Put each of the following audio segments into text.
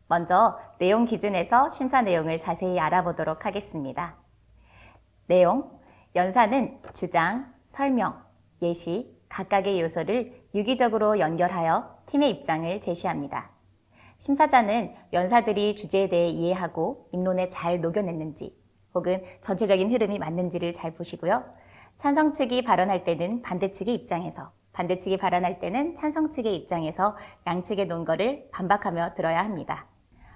먼저 내용 기준에서 심사 내용을 자세히 알아보도록 하겠습니다. 내용, 연사는 주장, 설명, 예시, 각각의 요소를 유기적으로 연결하여 팀의 입장을 제시합니다. 심사자는 연사들이 주제에 대해 이해하고 입론에 잘 녹여냈는지 혹은 전체적인 흐름이 맞는지를 잘 보시고요. 찬성 측이 발언할 때는 반대 측의 입장에서, 반대 측이 발언할 때는 찬성 측의 입장에서 양측의 논거를 반박하며 들어야 합니다.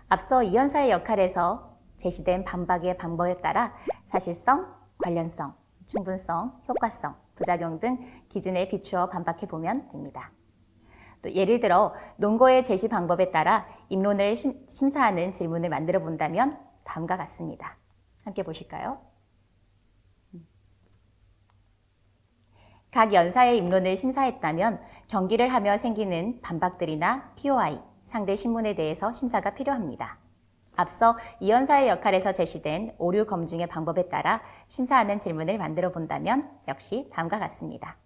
앞서 이 연사의 역할에서 제시된 반박의 방법에 따라 사실성, 관련성, 충분성, 효과성, 부작용 등 기준에 비추어 반박해보면 됩니다. 또 예를 들어 논거의 제시 방법에 따라 입론을 심사하는 질문을 만들어 본다면 다음과 같습니다. 함께 보실까요? 각 연사의 입론을 심사했다면 경기를 하며 생기는 반박들이나 POI, 상대 신문에 대해서 심사가 필요합니다. 앞서 이 연사의 역할에서 제시된 오류 검증의 방법에 따라 심사하는 질문을 만들어 본다면 역시 다음과 같습니다.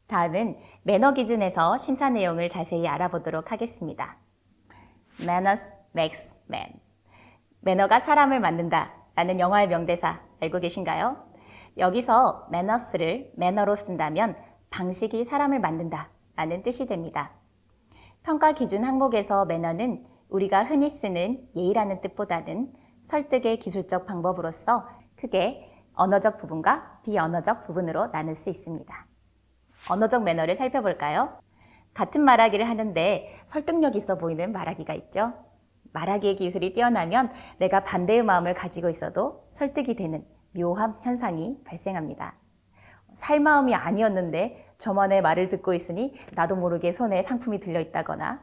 다음은 매너 기준에서 심사 내용을 자세히 알아보도록 하겠습니다. Manners makes man. 매너가 사람을 만든다 라는 영화의 명대사 알고 계신가요? 여기서 manners를 매너로 쓴다면 방식이 사람을 만든다 라는 뜻이 됩니다. 평가 기준 항목에서 매너는 우리가 흔히 쓰는 예의라는 뜻보다는 설득의 기술적 방법으로서 크게 언어적 부분과 비언어적 부분으로 나눌 수 있습니다. 언어적 매너를 살펴볼까요? 같은 말하기를 하는데 설득력 있어 보이는 말하기가 있죠. 말하기의 기술이 뛰어나면 내가 반대의 마음을 가지고 있어도 설득이 되는 묘한 현상이 발생합니다. 살 마음이 아니었는데 저만의 말을 듣고 있으니 나도 모르게 손에 상품이 들려있다거나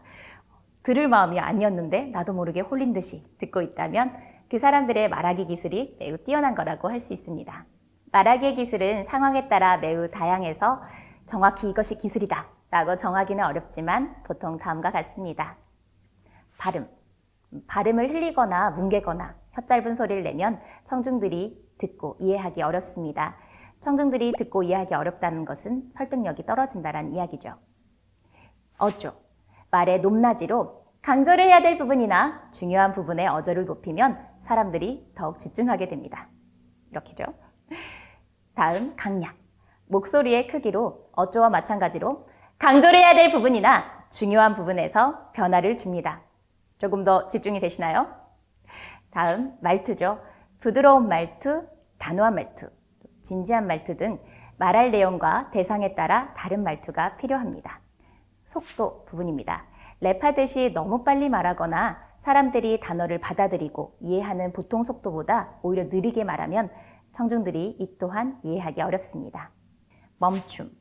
들을 마음이 아니었는데 나도 모르게 홀린 듯이 듣고 있다면 그 사람들의 말하기 기술이 매우 뛰어난 거라고 할 수 있습니다. 말하기의 기술은 상황에 따라 매우 다양해서 정확히 이것이 기술이다 라고 정하기는 어렵지만 보통 다음과 같습니다. 발음을 흘리거나 뭉개거나 혀 짧은 소리를 내면 청중들이 듣고 이해하기 어렵습니다. 청중들이 듣고 이해하기 어렵다는 것은 설득력이 떨어진다는 이야기죠. 어조, 말의 높낮이로 강조를 해야 될 부분이나 중요한 부분의 어조를 높이면 사람들이 더욱 집중하게 됩니다. 이렇게죠. 다음, 강약. 목소리의 크기로 어조와 마찬가지로 강조를 해야 될 부분이나 중요한 부분에서 변화를 줍니다. 조금 더 집중이 되시나요? 다음, 말투죠. 부드러운 말투, 단호한 말투, 진지한 말투 등 말할 내용과 대상에 따라 다른 말투가 필요합니다. 속도 부분입니다. 랩하듯이 너무 빨리 말하거나 사람들이 단어를 받아들이고 이해하는 보통 속도보다 오히려 느리게 말하면 청중들이 이 또한 이해하기 어렵습니다. 멈춤.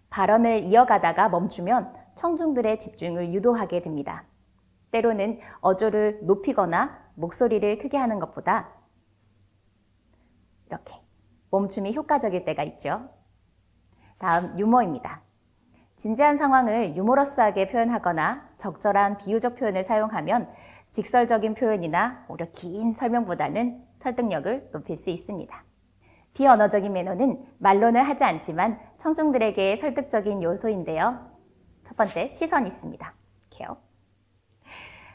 발언을 이어가다가 멈추면 청중들의 집중을 유도하게 됩니다. 때로는 어조를 높이거나 목소리를 크게 하는 것보다 이렇게 멈춤이 효과적일 때가 있죠. 다음, 유머입니다. 진지한 상황을 유머러스하게 표현하거나 적절한 비유적 표현을 사용하면 직설적인 표현이나 오히려 긴 설명보다는 설득력을 높일 수 있습니다. 비언어적인 매너는 말로는 하지 않지만 청중들에게 설득적인 요소인데요. 첫 번째, 시선이 있습니다. 이렇게요.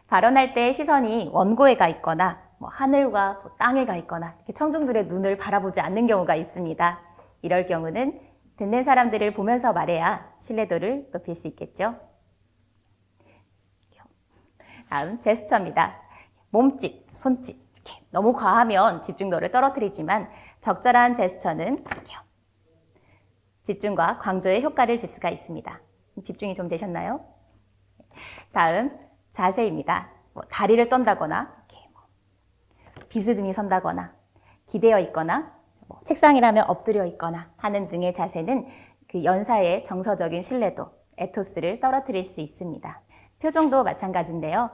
발언할 때 시선이 원고에 가 있거나 하늘과 땅에 가 있거나 이렇게 청중들의 눈을 바라보지 않는 경우가 있습니다. 이럴 경우는 듣는 사람들을 보면서 말해야 신뢰도를 높일 수 있겠죠. 다음, 제스처입니다. 몸짓, 손짓 이렇게 너무 과하면 집중도를 떨어뜨리지만 적절한 제스처는 이렇게요. 집중과 강조에 효과를 줄 수가 있습니다. 집중이 좀 되셨나요? 다음, 자세입니다. 다리를 떤다거나 이렇게 비스듬히 선다거나 기대어 있거나 책상이라면 엎드려 있거나 하는 등의 자세는 그 연사의 정서적인 신뢰도, 에토스를 떨어뜨릴 수 있습니다. 표정도 마찬가지인데요.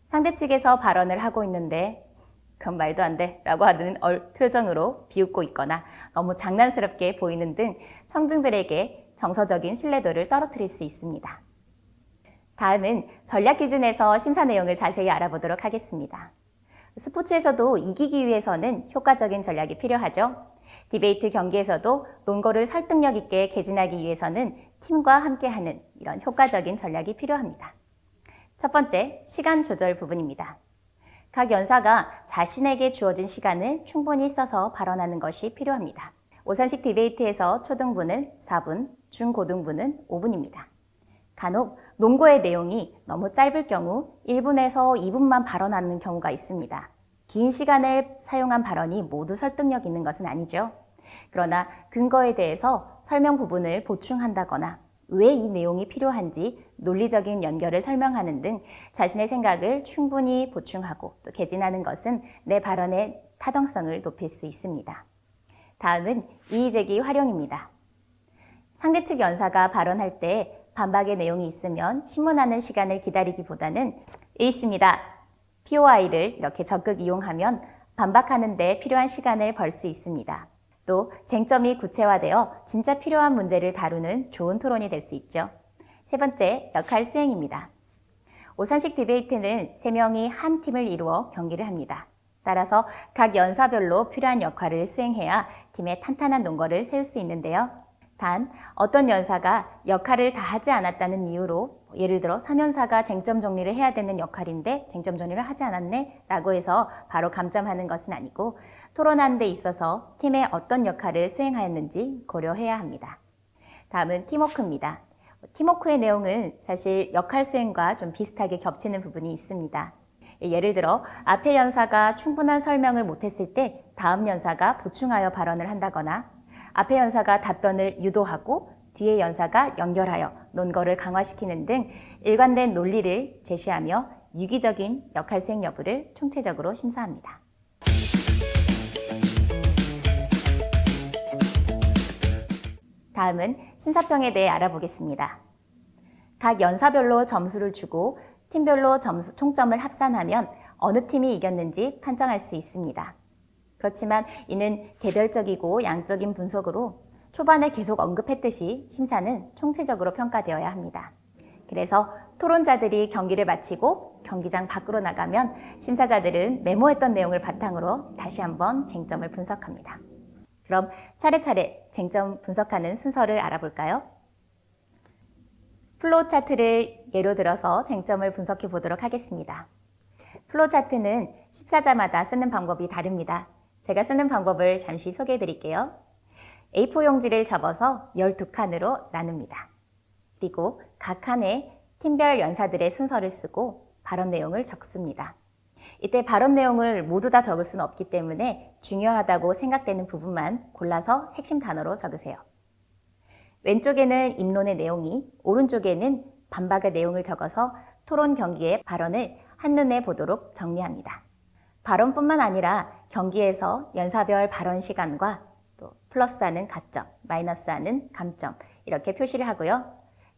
상대 측에서 발언을 하고 있는데 그건 말도 안 돼 라고 하는 표정으로 비웃고 있거나 너무 장난스럽게 보이는 등 청중들에게 정서적인 신뢰도를 떨어뜨릴 수 있습니다. 다음은 전략 기준에서 심사 내용을 자세히 알아보도록 하겠습니다. 스포츠에서도 이기기 위해서는 효과적인 전략이 필요하죠. 디베이트 경기에서도 논거를 설득력 있게 개진하기 위해서는 팀과 함께하는 이런 효과적인 전략이 필요합니다. 첫 번째, 시간 조절 부분입니다. 각 연사가 자신에게 주어진 시간을 충분히 써서 발언하는 것이 필요합니다. 오산식 디베이트에서 초등부는 4분, 중고등부는 5분입니다. 간혹 논거의 내용이 너무 짧을 경우 1분에서 2분만 발언하는 경우가 있습니다. 긴 시간을 사용한 발언이 모두 설득력 있는 것은 아니죠. 그러나 근거에 대해서 설명 부분을 보충한다거나 왜 이 내용이 필요한지 논리적인 연결을 설명하는 등 자신의 생각을 충분히 보충하고 또 개진하는 것은 내 발언의 타당성을 높일 수 있습니다. 다음은 이의제기 활용입니다. 상대 측 연사가 발언할 때 반박의 내용이 있으면 신문하는 시간을 기다리기보다는 있습니다. POI를 이렇게 적극 이용하면 반박하는 데 필요한 시간을 벌 수 있습니다. 또 쟁점이 구체화되어 진짜 필요한 문제를 다루는 좋은 토론이 될 수 있죠. 세 번째, 역할 수행입니다. 오산식 디베이트는 3명이 한 팀을 이루어 경기를 합니다. 따라서 각 연사별로 필요한 역할을 수행해야 팀의 탄탄한 논거를 세울 수 있는데요. 단 어떤 연사가 역할을 다 하지 않았다는 이유로 예를 들어 3연사가 쟁점 정리를 해야 되는 역할인데 쟁점 정리를 하지 않았네 라고 해서 바로 감점하는 것은 아니고 토론하는 데 있어서 팀의 어떤 역할을 수행하였는지 고려해야 합니다. 다음은 팀워크입니다. 팀워크의 내용은 사실 역할 수행과 좀 비슷하게 겹치는 부분이 있습니다. 예를 들어 앞의 연사가 충분한 설명을 못했을 때 다음 연사가 보충하여 발언을 한다거나 앞의 연사가 답변을 유도하고 뒤의 연사가 연결하여 논거를 강화시키는 등 일관된 논리를 제시하며 유기적인 역할 수행 여부를 총체적으로 심사합니다. 다음은 심사평에 대해 알아보겠습니다. 각 연사별로 점수를 주고 팀별로 총점을 합산하면 어느 팀이 이겼는지 판정할 수 있습니다. 그렇지만 이는 개별적이고 양적인 분석으로 초반에 계속 언급했듯이 심사는 총체적으로 평가되어야 합니다. 그래서 토론자들이 경기를 마치고 경기장 밖으로 나가면 심사자들은 메모했던 내용을 바탕으로 다시 한번 쟁점을 분석합니다. 그럼 차례차례 쟁점 분석하는 순서를 알아볼까요? 플로우 차트를 예로 들어서 쟁점을 분석해 보도록 하겠습니다. 플로우 차트는 심사자마다 쓰는 방법이 다릅니다. 제가 쓰는 방법을 잠시 소개해 드릴게요. A4 용지를 접어서 12칸으로 나눕니다. 그리고 각 칸에 팀별 연사들의 순서를 쓰고 발언 내용을 적습니다. 이때 발언 내용을 모두 다 적을 수는 없기 때문에 중요하다고 생각되는 부분만 골라서 핵심 단어로 적으세요. 왼쪽에는 입론의 내용이, 오른쪽에는 반박의 내용을 적어서 토론 경기의 발언을 한눈에 보도록 정리합니다. 발언뿐만 아니라 경기에서 연사별 발언 시간과 또 플러스하는 가점, 마이너스하는 감점 이렇게 표시를 하고요.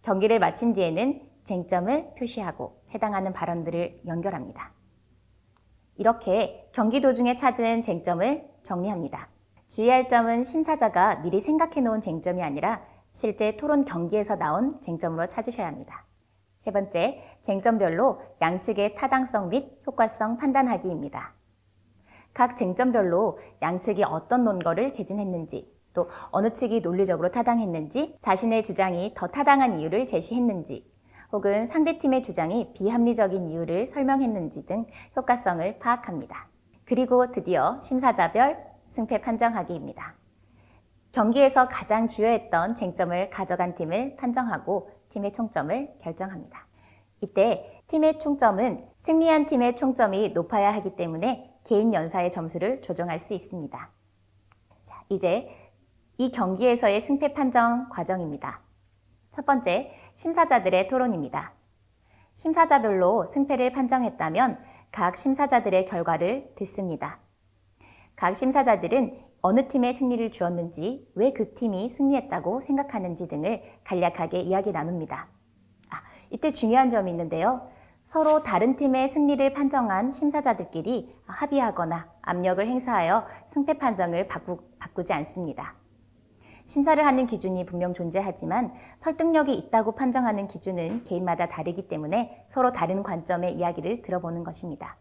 경기를 마친 뒤에는 쟁점을 표시하고 해당하는 발언들을 연결합니다. 이렇게 경기 도중에 찾은 쟁점을 정리합니다. 주의할 점은 심사자가 미리 생각해 놓은 쟁점이 아니라 실제 토론 경기에서 나온 쟁점으로 찾으셔야 합니다. 세 번째, 쟁점별로 양측의 타당성 및 효과성 판단하기입니다. 각 쟁점별로 양측이 어떤 논거를 개진했는지, 또 어느 측이 논리적으로 타당했는지, 자신의 주장이 더 타당한 이유를 제시했는지, 혹은 상대팀의 주장이 비합리적인 이유를 설명했는지 등 효과성을 파악합니다. 그리고 드디어 심사자별 승패 판정하기입니다. 경기에서 가장 주요했던 쟁점을 가져간 팀을 판정하고 팀의 총점을 결정합니다. 이때 팀의 총점은 승리한 팀의 총점이 높아야 하기 때문에 개인 연사의 점수를 조정할 수 있습니다. 자, 이제 이 경기에서의 승패 판정 과정입니다. 첫 번째, 심사자들의 토론입니다. 심사자별로 승패를 판정했다면 각 심사자들의 결과를 듣습니다. 각 심사자들은 어느 팀의 승리를 주었는지, 왜 그 팀이 승리했다고 생각하는지 등을 간략하게 이야기 나눕니다. 이때 중요한 점이 있는데요. 서로 다른 팀의 승리를 판정한 심사자들끼리 합의하거나 압력을 행사하여 승패 판정을 바꾸지 않습니다. 심사를 하는 기준이 분명 존재하지만 설득력이 있다고 판정하는 기준은 개인마다 다르기 때문에 서로 다른 관점의 이야기를 들어보는 것입니다.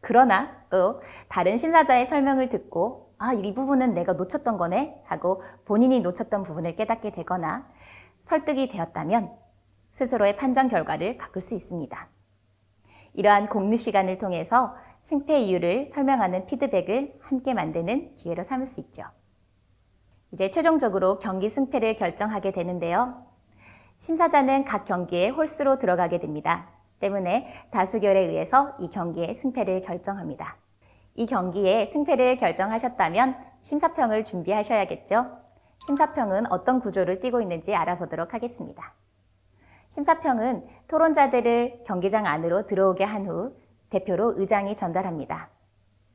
그러나 또 다른 심사자의 설명을 듣고 이 부분은 내가 놓쳤던 거네 하고 본인이 놓쳤던 부분을 깨닫게 되거나 설득이 되었다면 스스로의 판정 결과를 바꿀 수 있습니다. 이러한 공유 시간을 통해서 승패 이유를 설명하는 피드백을 함께 만드는 기회로 삼을 수 있죠. 이제 최종적으로 경기 승패를 결정하게 되는데요. 심사자는 각 경기에 홀수로 들어가게 됩니다. 때문에 다수결에 의해서 이 경기의 승패를 결정합니다. 이 경기의 승패를 결정하셨다면 심사평을 준비하셔야겠죠. 심사평은 어떤 구조를 띠고 있는지 알아보도록 하겠습니다. 심사평은 토론자들을 경기장 안으로 들어오게 한 후 대표로 의장이 전달합니다.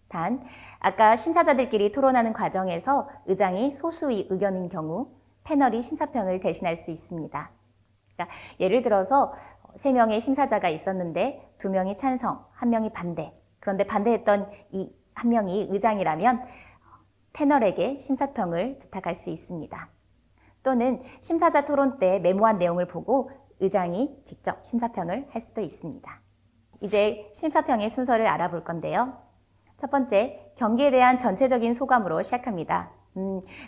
단, 아까 심사자들끼리 토론하는 과정에서 의장이 소수의 의견인 경우 패널이 심사평을 대신할 수 있습니다. 그러니까 예를 들어서 3명의 심사자가 있었는데 2명이 찬성, 1명이 반대. 그런데 반대했던 이 1명이 의장이라면 패널에게 심사평을 부탁할 수 있습니다. 또는 심사자 토론 때 메모한 내용을 보고 의장이 직접 심사평을 할 수도 있습니다. 이제 심사평의 순서를 알아볼 건데요. 첫 번째, 경기에 대한 전체적인 소감으로 시작합니다.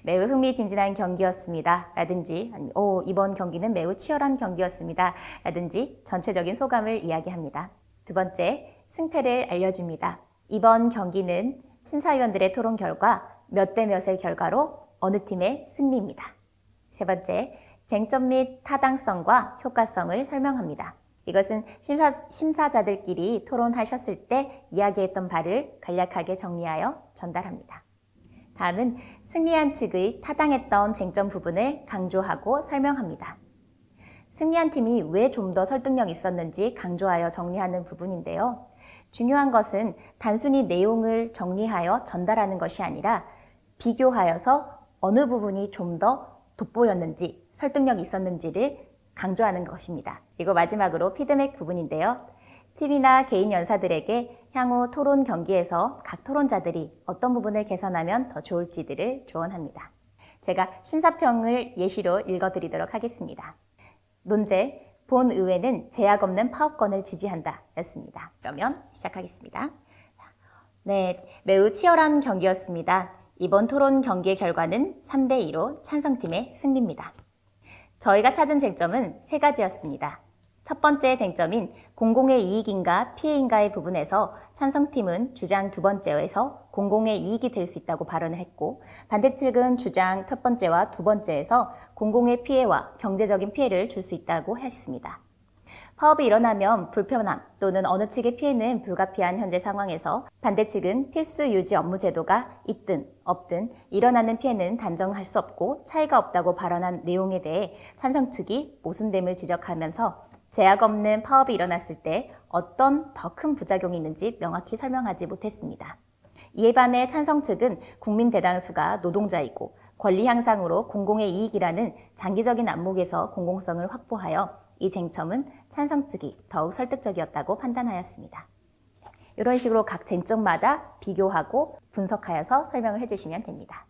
매우 흥미진진한 경기였습니다. 라든지 이번 경기는 매우 치열한 경기였습니다. 라든지 전체적인 소감을 이야기합니다. 두 번째, 승패를 알려줍니다. 이번 경기는 심사위원들의 토론 결과 몇 대 몇의 결과로 어느 팀의 승리입니다. 세 번째, 쟁점 및 타당성과 효과성을 설명합니다. 이것은 심사자들끼리 토론하셨을 때 이야기했던 바를 간략하게 정리하여 전달합니다. 다음은 승리한 측의 타당했던 쟁점 부분을 강조하고 설명합니다. 승리한 팀이 왜 좀 더 설득력 있었는지 강조하여 정리하는 부분인데요. 중요한 것은 단순히 내용을 정리하여 전달하는 것이 아니라 비교하여서 어느 부분이 좀 더 돋보였는지 설득력이 있었는지를 강조하는 것입니다. 그리고 마지막으로 피드백 부분인데요. 팀이나 개인 연사들에게 향후 토론 경기에서 각 토론자들이 어떤 부분을 개선하면 더 좋을지들을 조언합니다. 제가 심사평을 예시로 읽어드리도록 하겠습니다. 논제, 본 의회는 제약 없는 파업권을 지지한다 였습니다. 그러면 시작하겠습니다. 네, 매우 치열한 경기였습니다. 이번 토론 경기의 결과는 3대2로 찬성팀의 승리입니다. 저희가 찾은 쟁점은 3가지였습니다. 첫 번째 쟁점인 공공의 이익인가 피해인가의 부분에서 찬성팀은 주장 2번째에서 공공의 이익이 될 수 있다고 발언을 했고, 반대측은 주장 첫 번째와 2번째에서 공공의 피해와 경제적인 피해를 줄 수 있다고 했습니다. 파업이 일어나면 불편함 또는 어느 측의 피해는 불가피한 현재 상황에서 반대측은 필수 유지 업무 제도가 있든 없든 일어나는 피해는 단정할 수 없고 차이가 없다고 발언한 내용에 대해 찬성 측이 모순됨을 지적하면서 제약 없는 파업이 일어났을 때 어떤 더 큰 부작용이 있는지 명확히 설명하지 못했습니다. 이에 반해 찬성 측은 국민 대다수가 노동자이고 권리 향상으로 공공의 이익이라는 장기적인 안목에서 공공성을 확보하여 이 쟁점은 찬성 측이 더욱 설득적이었다고 판단하였습니다. 이런 식으로 각 쟁점마다 비교하고 분석하여서 설명을 해주시면 됩니다.